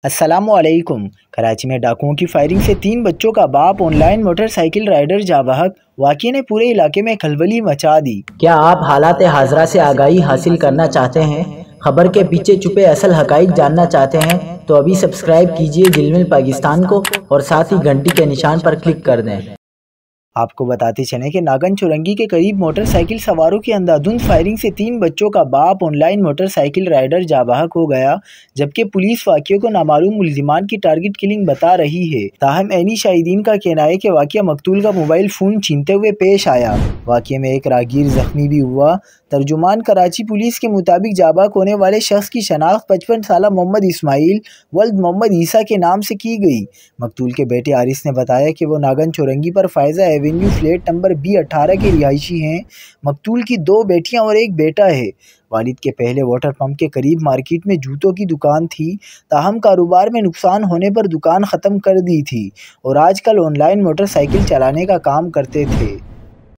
अस्सलामुअलैकुम। कराची में डाकुओं की फायरिंग से 3 बच्चों का बाप ऑनलाइन मोटरसाइकिल राइडर जाँ बहक। वाक़ये ने पूरे इलाके में खलबली मचा दी। क्या आप हालात हाज़रा से आगाही हासिल करना चाहते हैं? खबर के पीछे छुपे असल हक़ाइक़ जानना चाहते हैं? तो अभी सब्सक्राइब कीजिए दिल पाकिस्तान को और साथ ही घंटी के निशान पर क्लिक कर दें। आपको बताते चलें कि नागन चुरंगी के करीब मोटरसाइकिल सवारों की अंधाधुंध फायरिंग से 3 बच्चों का बाप ऑनलाइन मोटरसाइकिल राइडर जाँ बहक हो गया, जबकि पुलिस वाक़ये को नामालूम मुल्जिमान की टारगेट किलिंग बता रही है। ताहम ऐनी शाहिदीन का कहना है कि वाक़या मकतूल का मोबाइल फ़ोन छीनते हुए पेश आया। वाक़ये में एक राहगीर जख्मी भी हुआ। तर्जुमान कराची पुलिस के मुताबिक जाँ बहक होने वाले शख्स की शनाख्त 55 साला मोहम्मद इस्माइल वल्द मोहम्मद ईसा के नाम से की गई। मकतूल के बेटे आरिस ने बताया कि वो नागन चुरंगी पर Faiza Avenue flat number B18 के रिहायशी हैं। मकतूल की 2 बेटियां और एक बेटा है। वालिद के पहले वाटर पंप के करीब मार्केट में जूतों की दुकान थी, ताहम कारोबार में नुकसान होने पर दुकान ख़त्म कर दी थी और आजकल ऑनलाइन मोटरसाइकिल चलाने का काम करते थे।